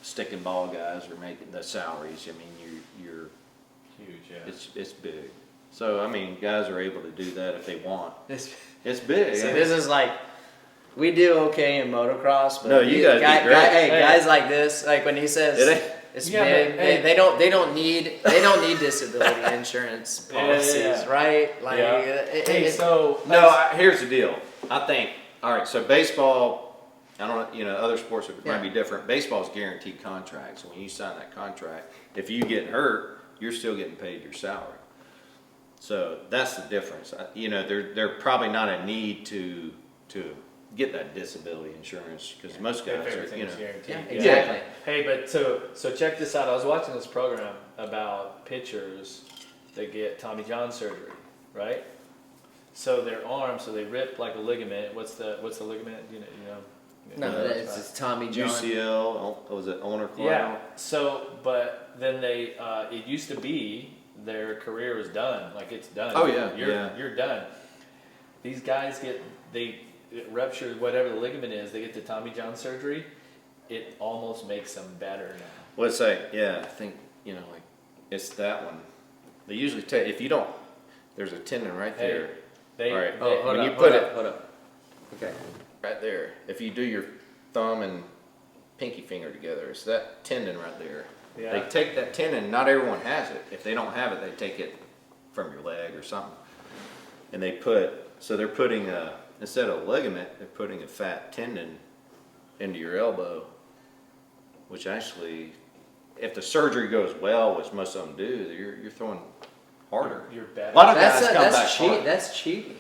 stick and ball guys are making the salaries. I mean, you're Huge, yeah. it's big. So I mean, guys are able to do that if they want. This, It's big. so yeah. this is like, we do okay in motocross, but No, you guys do great. hey, Hey. guys like this, like when he says It ain't- it's Yeah, big, but, hey. they don't need disability insurance Yeah, yeah, policies, yeah. right? Like, Yeah. Hey, so No, here's the deal. I think, all right, so baseball, I don't know, other sports might be different. Baseball's guaranteed contracts. So when you sign that contract, if you get hurt, you're still getting paid your salary. So that's the difference. There probably not a need to get that disability insurance because most guys if are, everything's guaranteed. Yeah, Yeah. exactly. Hey, but so check this out. I was watching this program about pitchers that get Tommy John surgery, right? So their arm, so they rip like a ligament. What's the ligament? You know. No, what it's about. just Tommy John. UCL, was it owner Yeah. So, but then they, it used to be their career is done. Like it's done. Oh, yeah, You're done. These guys they rupture whatever the ligament is. They get the Tommy John surgery. It almost makes them better now. Let's say, I think, like, it's that one. They usually take, if you don't, there's a tendon right Hey, there. They, All right. they- When you put it hold up. Okay. right there, if you do your thumb and pinky finger together, it's that tendon right there. Yeah. They take that tendon, not everyone has it. If they don't have it, they take it from your leg or something. And they're putting instead of a ligament, they're putting a fat tendon into your elbow, which actually, if the surgery goes well, which most of them do, you're throwing harder. You're better. A lot of guys come back That's hard. That's cheating.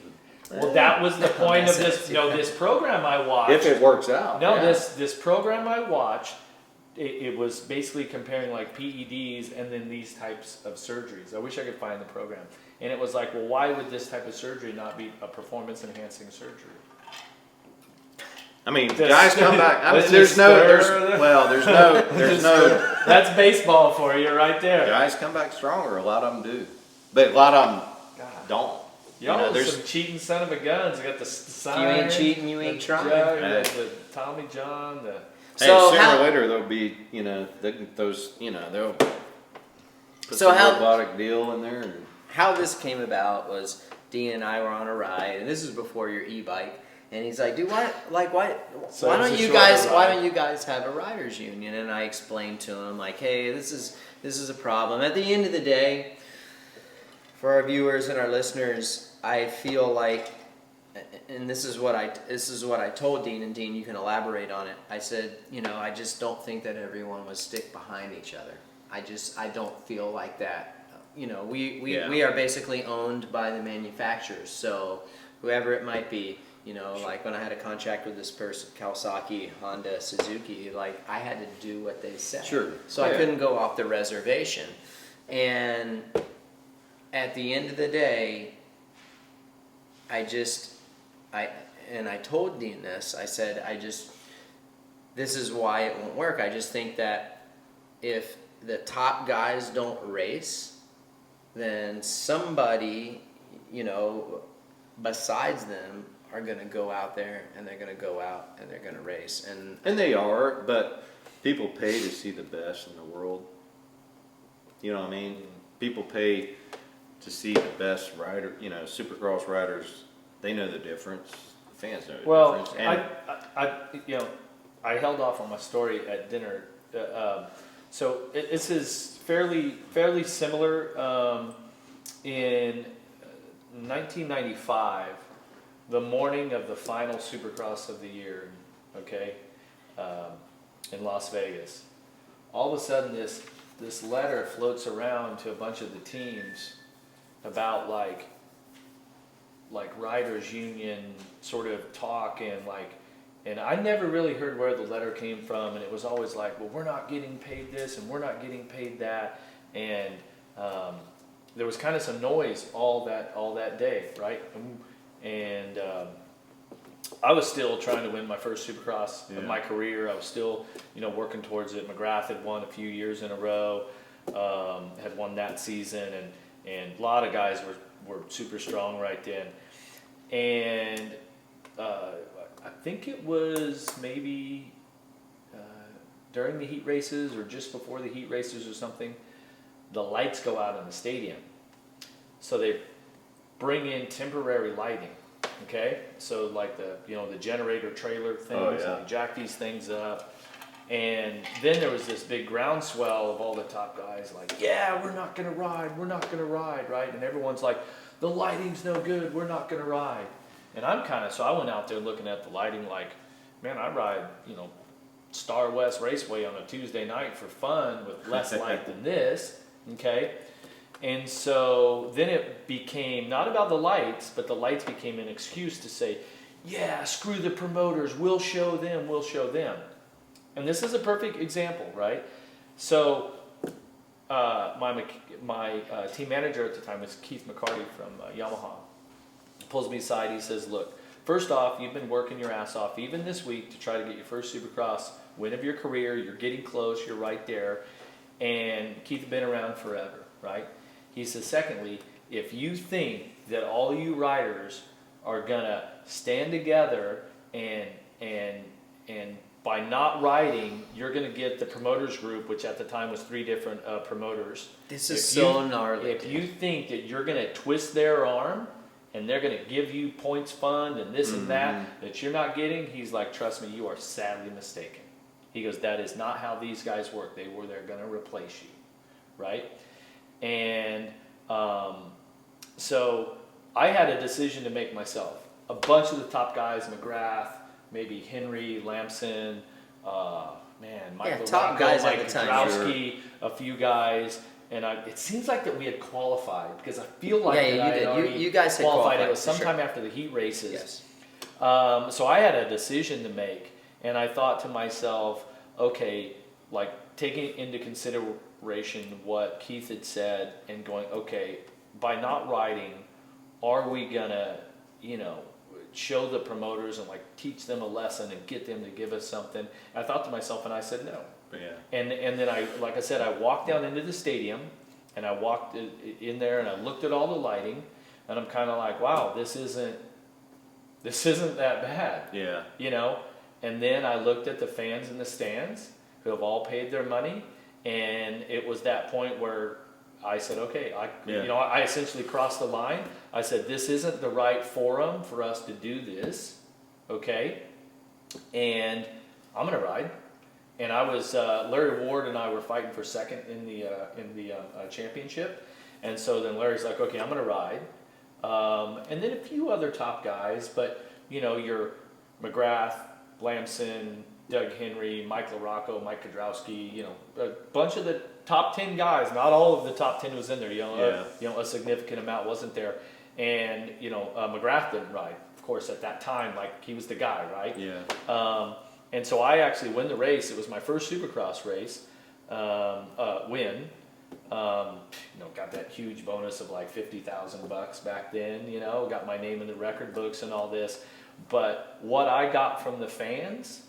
Well, that was the point of That's this. it. This program I watched. If it works out. No, yeah. this program I watched, it was basically comparing like PEDs and then these types of surgeries. I wish I could find the program. And it was like, well, why would this type of surgery not be a performance enhancing surgery? I mean, Just- guys come back. I mean, let's there's just no, stir there's no. That's baseball for you right there. Guys come back stronger. A lot of them do, but a lot of them God. don't. Y'all there's some cheating son of a guns. You got the sign. You ain't cheating, you ain't the trying. jug, Hey. the Tommy John, the hey, So sooner how- or later there'll be they'll put So some how- robotic deal in there. And, How this came about was Dean and I were on a ride, and this is before your e-bike. And he's like, "Dude, why So why it was don't a you shorter guys ride. have a riders union?" And I explained to him like, "Hey, this is a problem. At the end of the day, for our viewers and our listeners, I feel like, and this is what I told Dean, and Dean, you can elaborate on it. I said, I just don't think that everyone would stick behind each other. I don't feel like that. We are basically owned by the manufacturers, so whoever it might be, like when I had a contract with this person, Kawasaki, Honda, Suzuki, like I had to do what they said. Sure. So I Yeah. couldn't go off the reservation. And at the end of the day, I told Dean this. I said, this is why it won't work. I just think that if the top guys don't race, then somebody, besides them are going to go out there and they're going to go out and they're going to race. and they are, but people pay to see the best in the world. You know what I mean? People pay to see the best rider. Supercross riders. They know the difference. Fans know the Well, difference. And I held off on my story at dinner. So this is fairly similar. In 1995, the morning of the final Supercross of the year, okay, in Las Vegas, all of a sudden this letter floats around to a bunch of the teams about like riders union sort of talk, and I never really heard where the letter came from, and it was always like, well, we're not getting paid this and we're not getting paid that, and there was kind of some noise all that day, right? And I was still trying to win my first Supercross of my career. I was still, working towards it. McGrath had won a few years in a row, had won that season, and a lot of guys were super strong right then. And I think it was maybe during the heat races or just before the heat races or something, the lights go out in the stadium. So they bring in temporary lighting, okay? So like the generator trailer things, and they jack these things up. And then there was this big groundswell of all the top guys like, yeah, we're not gonna ride, right? And everyone's like, the lighting's no good, we're not gonna ride. And so I went out there looking at the lighting like, man, I ride, Star West Raceway on a Tuesday night for fun with less light than this, okay? And so then it became not about the lights, but the lights became an excuse to say, yeah, screw the promoters, we'll show them. And this is a perfect example, right? So my team manager at the time was Keith McCarty from Yamaha. He pulls me aside, he says, look, first off, you've been working your ass off even this week to try to get your first Supercross win of your career. You're getting close, you're right there. And Keith had been around forever, right? He says, secondly, if you think that all you riders are gonna stand together and by not riding, you're gonna get the promoters group, which at the time was 3 different promoters. This is so gnarly. If you think that you're gonna twist their arm and they're gonna give you points fund and this and that you're not getting, he's like, trust me, you are sadly mistaken. He goes, that is not how theyese guys work. They're gonna replace you, right? And so I had a decision to make myself. A bunch of the top guys, McGrath, maybe Henry, Lamson, Michael top guys Mike at the time, Kudrowski, a few guys. And it seems like that we had qualified, because I feel like you guys had qualified. It was sometime after the heat races. Yes. So I had a decision to make, and I thought to myself, okay, like taking into consideration what Keith had said and going, okay, by not riding, are we gonna, show the promoters and like teach them a lesson and get them to give us something? And I thought to myself, and I said no. Yeah. And then I walked down into the stadium, and I walked in there and I looked at all the lighting, and I'm kind of like, wow, this isn't that bad. Yeah. And then I looked at the fans in the stands who have all paid their money, and it was that point where I said, okay, I essentially crossed the line. I said, this isn't the right forum for us to do this, okay? And I'm gonna ride. And I was Larry Ward and I were fighting for second in the championship, and so then Larry's like, okay, I'm gonna ride, and then a few other top guys, but your McGrath, Lamson, Doug Henry, Mike LaRocco, Mike Kudrowski, a bunch of the top 10 guys. Not all of the top 10 was in there. A significant amount wasn't there, and McGrath didn't ride, of course, at that time. Like, he was the guy, right? Yeah. And so I actually win the race. It was my first Supercross race win. Got that huge bonus of like $50,000 back then. Got my name in the record books and all this. But what I got from the fans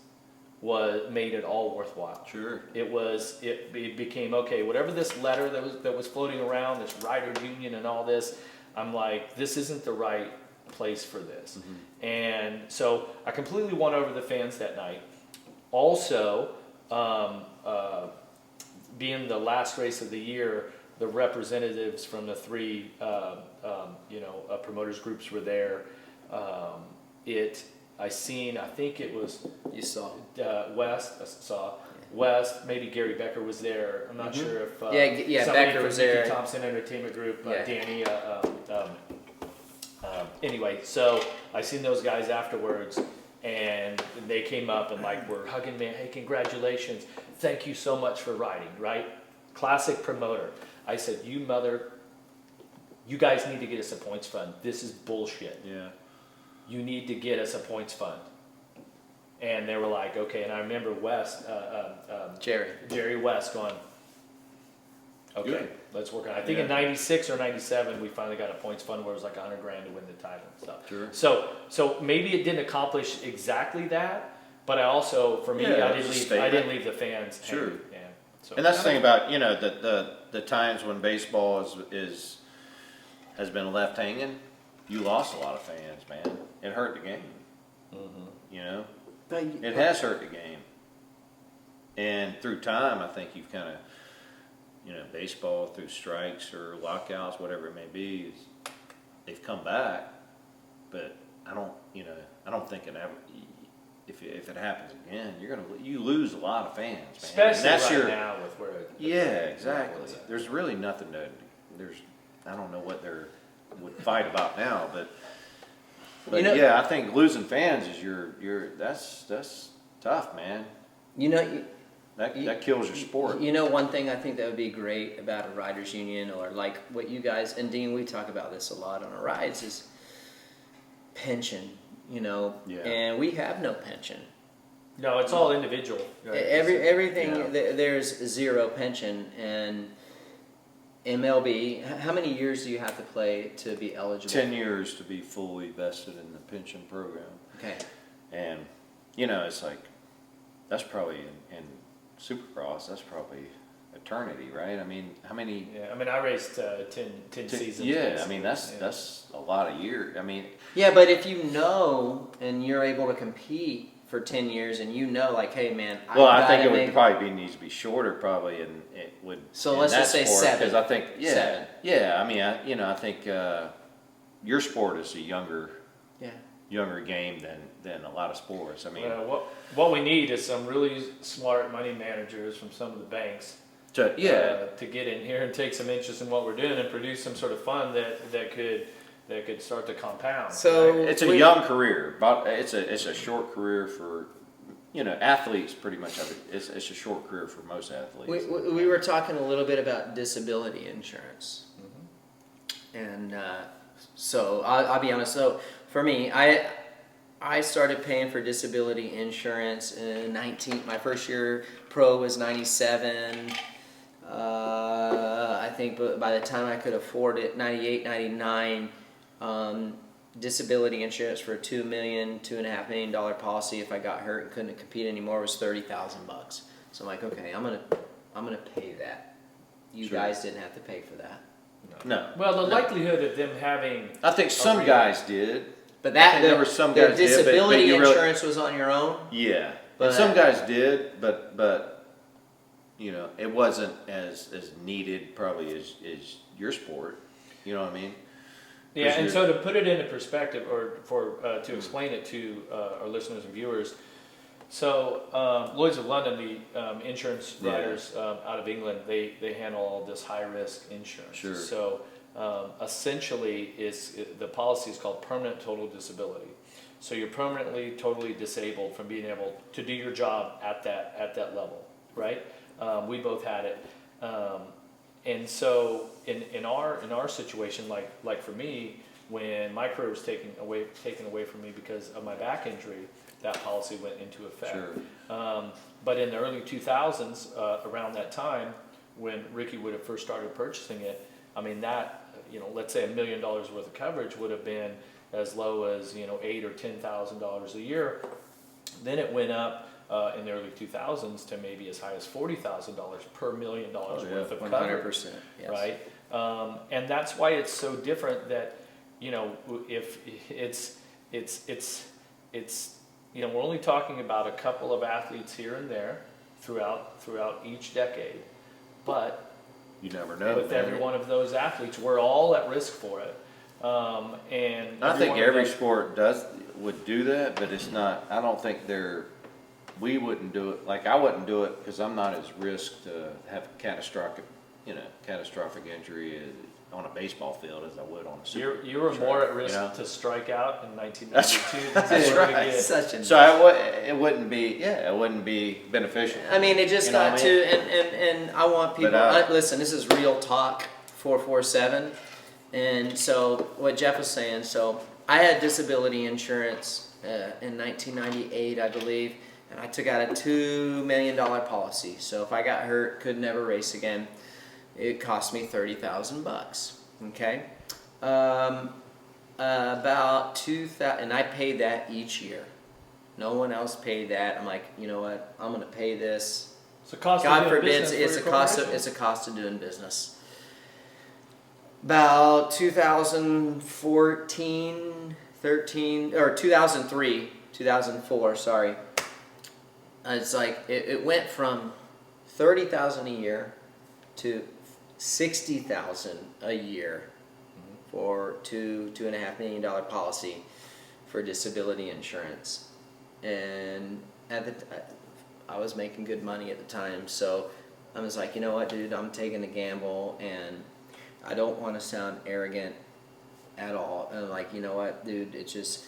made it all worthwhile. Sure. It became, okay, whatever this letter that was floating around, this riders union and all this, I'm like, this isn't the right place for this. Mm-hmm. And so I completely won over the fans that night. Also, being the last race of the year, the representatives from the 3 promoters groups were there. I think it was, you saw West. I saw West. Maybe Gary Becker was there. I'm not sure if Becker from was there. Mickey Thompson Entertainment Group, Danny, Anyway, so I seen those guys afterwards, and they came up and like were hugging me. Hey, congratulations! Thank you so much for riding. Right? Classic promoter. I said, you guys need to get us a points fund. This is bullshit. Yeah. You need to get us a points fund. And they were like, okay. And I remember Jerry West going, okay, Good. let's work on it. I think in 96 or 97, we finally got a points fund where it was like $100,000 to win the title and stuff. Sure. So maybe it didn't accomplish exactly that, but I also, for me, Yeah, I it was a didn't statement. leave the fans Sure. hanging. Yeah. So, And that's the thing about, you know, the times when baseball has been left hanging, you lost a lot of fans, man. It hurt the game. You know? It has hurt the game. And through time, I think you've kind of, you know, baseball through strikes or lockouts, whatever it may be, they've come back. But I don't think it ever. If it happens again, you lose a lot of fans, man. especially And that's right now with where. Yeah, exactly. There's really nothing I don't know what they would fight about now, but You know- yeah, I think losing fans is that's tough, man. You know, That kills your sport. You know, one thing I think that would be great about a riders union, or like what you guys and Dean, we talk about this a lot on our rides, is pension. You know, Yeah. and we have no pension. No, it's all individual. Right? Everything Yeah. there's zero pension, and MLB. How many years do you have to play to be eligible? 10 years to be fully vested in the pension program, Okay. and you know it's like that's probably in Supercross. That's probably eternity, right? I mean, how many? Yeah, I mean, I raced 10 seasons. Yeah, I basically. mean that's a lot of years. I mean, Yeah, but if you know and you're able to compete for 10 years, and you know, like, hey, man, well, I think gotta it would make- probably needs to be shorter, probably, and it would. So in let's that just say sport, 7. because I think Seven. yeah. I mean, I think your sport is a younger game than a lot of sports. I mean, What we need is some really smart money managers from some of the banks to get in here and take some interest in what we're doing and produce some sort of fund that could start to compound. So it's a young career, but it's a short career for athletes. Pretty much, it's a short career for most athletes. we were talking a little bit about disability insurance, and so I'll be honest. So for me, I started paying for disability insurance in my first year pro was 97. I think by the time I could afford it, 98, 99, disability insurance for a $2.5 million policy if I got hurt and couldn't compete anymore was $30,000. So I'm like, okay, I'm gonna pay that. You Sure. guys didn't have to pay for that. No, Well, the likelihood of them having I think some guys did. But I think there were some the guys did, but disability you really- insurance was on your own. Yeah, But- and some guys did, but it wasn't as needed probably as your sport. You know what I mean? Yeah, and you're- so to put it into perspective, or to explain it to our listeners and viewers, so Lloyd's of London, the insurance Yeah. writers out of England, they handle all this high risk insurance. Sure. So essentially, the policy is called permanent total disability. So you're permanently totally disabled from being able to do your job at that level, right? We both had it. And so in our situation, like for me, when my career was taken away from me because of my back injury, that policy went into effect. Sure. But in the early 2000s, around that time, when Ricky would have first started purchasing it, I mean that, let's say $1 million worth of coverage would have been as low as $8,000 or $10,000 a year. Then it went up in the early 2000s to maybe as high as $40,000 per $1 million worth of coverage. 100%. Yes. Right? And that's why it's so different that, if it's we're only talking about a couple of athletes here and there throughout each decade, but You never know. with man. every one of those athletes, we're all at risk for it. And I think one of every those- sport would do that, but it's not. I don't think we wouldn't do it. Like I wouldn't do it because I'm not as risk to have catastrophic injury on a baseball field as I would on a super. You were more at risk you know? to strike out in 1992 than That's you were right. to get. Such a So it wouldn't be beneficial. I mean, it just You know got what I mean? to, and I want people. Listen, this is real talk. 447, and so what Jeff was saying. So I had disability insurance in 1998, I believe, and I took out a $2 million policy. So if I got hurt, could never race again, it cost me $30,000. Okay, about 2000, and I paid that each year. No one else paid that. I'm like, you know what? I'm gonna pay this. It's a cost God of doing forbids, business it's for a your cost. corporation. It's a cost of doing business. About 2014, 13, or 2003, 2004. Sorry. It's like it went from 30,000 a year to 60,000 a year for $2.5 million policy for disability insurance, and I was making good money at the time, so I was like, you know what, dude, I'm taking a gamble, and I don't want to sound arrogant at all. And I'm like, you know what, dude, it's just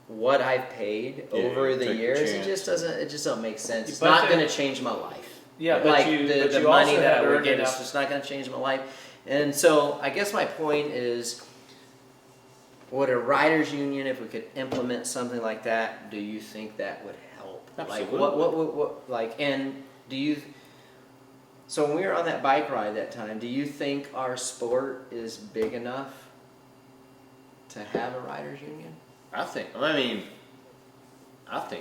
what I've paid over the take the years. It chance. just don't make sense. It's But not then- going to change my life. Yeah, but like you- the but you money also that had I would earned get is enough- just not going to change my life. And so I guess my point is, would a writers union, if we could implement something like that, do you think that would help? Absolutely. Like what like, and do you? So when we were on that bike ride that time, do you think our sport is big enough to have a writers union? I think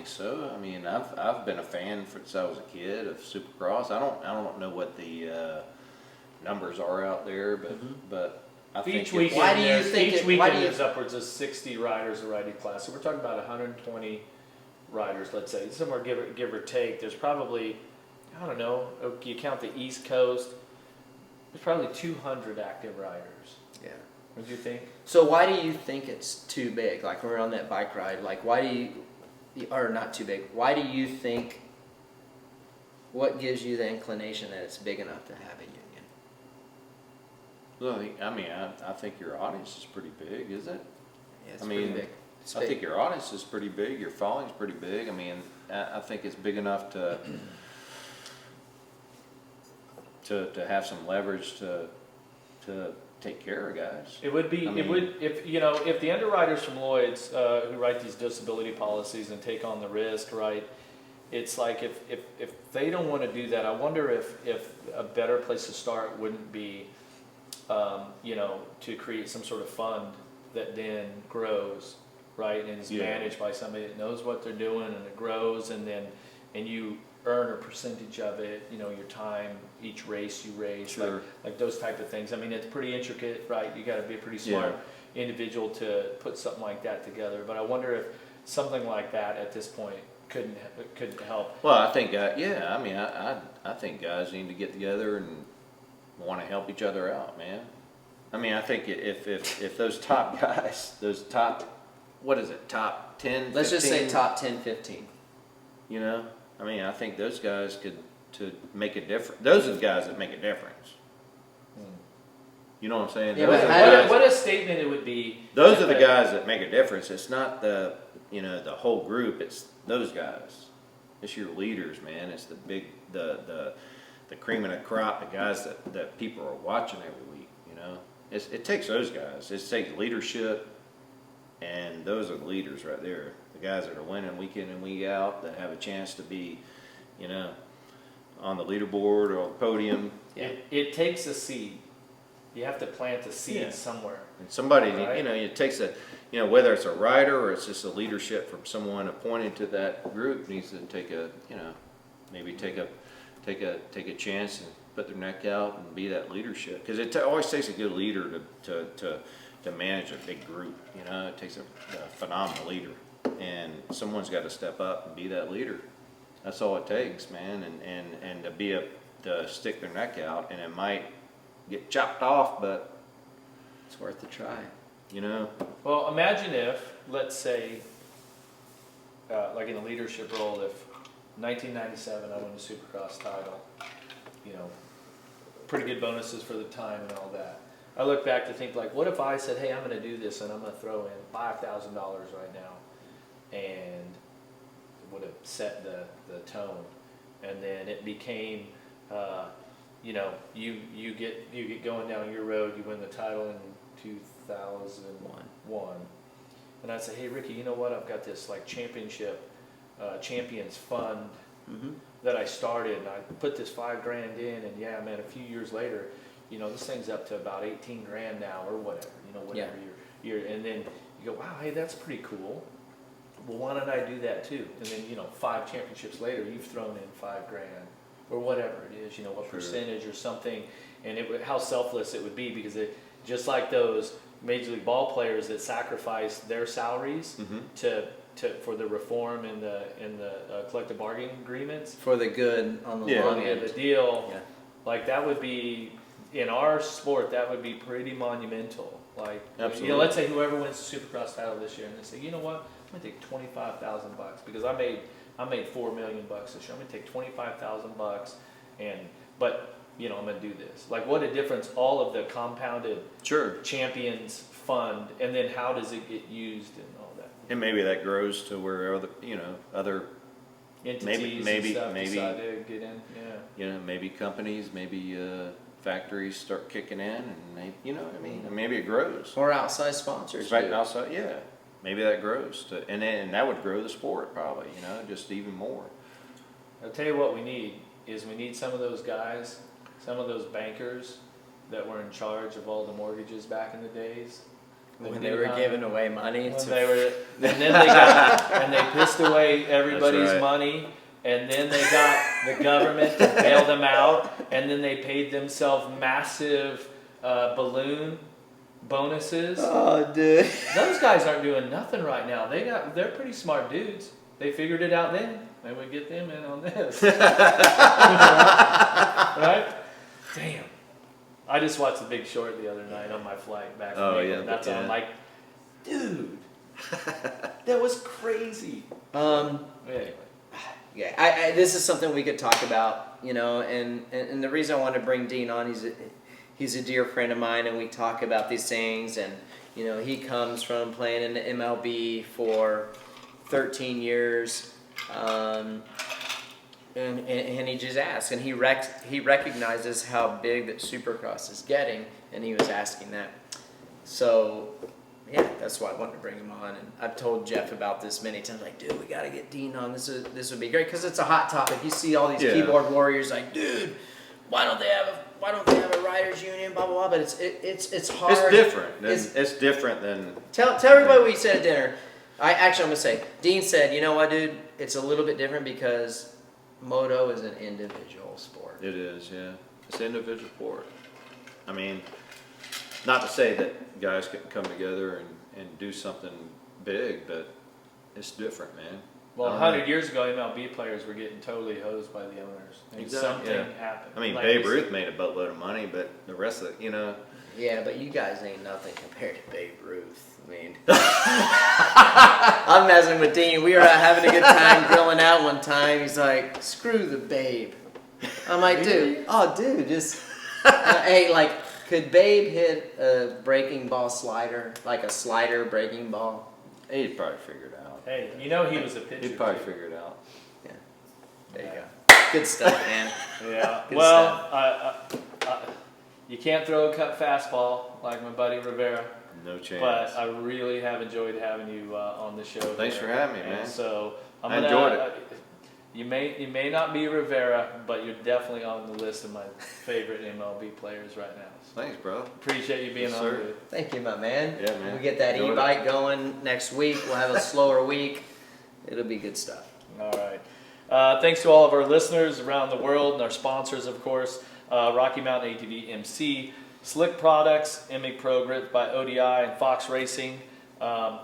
so. I mean, I've been a fan since I was a kid of Supercross. I don't know what the numbers are out there, but I think Each weekend, Why do you there's- think each it- why weekend do you- there's upwards of 60 riders a riding class. So we're talking about 120 riders, let's say, somewhere give or take. There's probably, I don't know, you count the East Coast, there's probably 200 active riders. Yeah. What do you think? So why do you think it's too big? Like when we're on that bike ride, like why do you, or not too big? Why do you think? What gives you the inclination that it's big enough to have a union? Well, I think your audience is pretty big, is it? Yeah, it's I pretty mean, big. It's I big. think your audience is pretty big. Your following's pretty big. I mean, I think it's big enough to have some leverage to take care of guys. It would be, I it mean- would, if the underwriters from Lloyd's who write these disability policies and take on the risk, right? It's like if they don't want to do that, I wonder if a better place to start wouldn't be, to create some sort of fund that then grows, right? And is Yeah. managed by somebody that knows what they're doing, and it grows, and you earn a percentage of it, your time, each race you race, Sure. like those type of things. I mean, it's pretty intricate, right? You got to be a pretty smart individual to put something like that together. But I wonder if something like that at this point could help. Well, I think, I think guys need to get together and want to help each other out, man. I mean, I think if those top guys, what is it, top 10, Let's just say 15? top 10, 15. I think those guys to make a difference. Those are the guys that make a difference. You know what I'm saying? Yeah, Those but are the how do- guys- What a statement it would be. Those are the guys that make a difference. It's not the whole group. It's those guys. It's your leaders, man. It's the big, the cream of the crop, the guys that people are watching every week. It takes those guys. It takes leadership, and those are the leaders right there. The guys that are winning week in and week out, that have a chance to be, on the leaderboard or on the podium. It takes a seed. You have to plant a seed Yeah. somewhere. And somebody, Right. it takes whether it's a rider or it's just a leadership from someone appointed to that group needs to take maybe take a chance and put their neck out and be that leadership. Because it always takes a good leader to manage a big group. It takes a phenomenal leader, and someone's got to step up and be that leader. That's all it takes, man. And to stick their neck out, and it might get chopped off, but It's worth a try. Well, imagine if, let's say, like in a leadership role, if 1997 I won the Supercross title, pretty good bonuses for the time and all that. I look back to think like, what if I said, hey, I'm going to do this and I'm going to throw in $5,000 right now, and would have set the tone, and then it became, you know, you get going down your road, you win the title in 2001, and I say, hey Ricky, you know what? I've got this like championship, champions fund that I started, and I put this $5,000 in, and yeah, man, a few years later, you know, this thing's up to about 18 grand now, or whatever, you know, whatever you're, and then you go, wow, hey, that's pretty cool. Well, why don't I do that too? And then, you know, 5 championships later, you've thrown in $5,000 or whatever it is, you know, what percentage or something, and how selfless it would be, because it, just like those Major League ball players that sacrifice their salaries for the reform in the collective bargaining agreements, For the good on the long end. the deal, like that would be, in our sport, that would be pretty monumental. Like, you know, let's say whoever wins the Supercross title this year, and they say, you know what, I'm gonna take $25,000 because I made $4 million this year. I'm gonna take $25,000 but you know, I'm gonna do this. Like, what a difference all of the compounded champions fund, and then how does it get used and all that. And maybe that grows to where other Entities maybe and stuff decide to get in. you know, maybe companies, maybe factories start kicking in, and maybe it grows. Or outside sponsors. Right outside, maybe that grows and that would grow the sport probably, you know, just even more. I'll tell you what we need some of those guys, some of those bankers that were in charge of all the mortgages back in the days. When they were giving away money. And then they got, and they pissed away everybody's money, and then they got the government to bail them out, and then they paid themselves massive balloon bonuses. Oh, dude. Those guys aren't doing nothing right now. They're pretty smart dudes. They figured it out then. Maybe we get them in on this. Right? Damn. I just watched The Big Short the other night on my flight back from England. That's how I'm like, dude, that was crazy. Anyway. Yeah, this is something we could talk about, you know, and the reason I wanted to bring Dean on, he's a dear friend of mine, and we talk about these things, and, you know, he comes from playing in the MLB for 13 years, and he just asks, and he recognizes how big that Supercross is getting, and he was asking that. So, yeah, that's why I wanted to bring him on, and I've told Jeff about this many times, like, dude, we got to get Dean on. This would be great, because it's a hot topic. You see all these keyboard warriors, like, dude, why don't they have a writers union, blah blah blah. But it's hard. It's different. It's different than. Tell everybody what you said at dinner. I'm gonna say, Dean said, you know what, dude, it's a little bit different because moto is an individual sport. It is, yeah. It's an individual sport. I mean, not to say that guys can come together and do something big, but it's different, man. Well, 100 years ago, MLB players were getting totally hosed by the owners. And something happened. I mean, like Babe Ruth made a boatload of money, but the rest of it, you know. Yeah, but you guys ain't nothing compared to Babe Ruth. I mean, I'm messing with Dean. We were having a good time grilling out one time. He's like, screw the Babe. I'm like, dude, just, hey, like, could Babe hit a breaking ball slider, like a slider breaking ball? He'd probably figure it out. Hey, you know he was a pitcher. He'd probably figure it out. Yeah. There you go. Good stuff, man. Yeah. Good Well, you can't throw a cut fastball like my buddy Rivera. No chance. But I really have enjoyed having you on the show. Thanks for having me, man. So I enjoyed it. You may not be Rivera, but you're definitely on the list of my favorite MLB players right now. So Thanks, bro. appreciate you being Yes, on. sir. Dude. Thank you, my man. Yeah, man. We get that Enjoyed e-bike going next week. We'll have a slower week. It'll be good stuff. All right. Thanks to all of our listeners around the world and our sponsors, of course, Rocky Mountain ATV MC, Slick Products, Emig Pro Grip by ODI, and Fox Racing.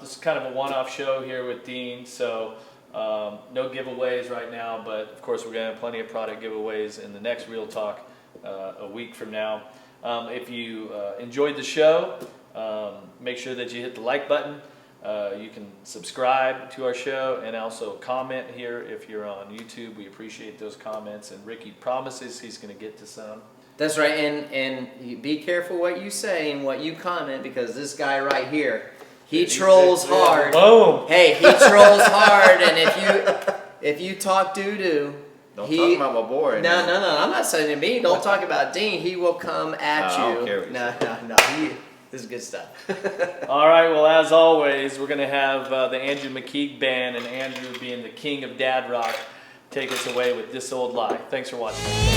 This is kind of a one-off show here with Dean, so no giveaways right now, but of course we're going to have plenty of product giveaways in the next Real Talk a week from now. If you enjoyed the show, make sure that you hit the like button. You can subscribe to our show and also comment here if you're on YouTube. We appreciate those comments, and Ricky promises he's going to get to some. That's right, and you be careful what you say and what you comment, because this guy right here, he trolls hard. Boom. Hey, he trolls hard, and if you talk doo-doo, Don't talk about my boy. No, I'm not saying me. Don't talk about Dean. He will come at I you. don't care what you No. This is good stuff. All right, well, as always, we're going to have the Andrew McKeague Band, and Andrew being the king of dad rock, take us away with This Old Lie. Thanks for watching.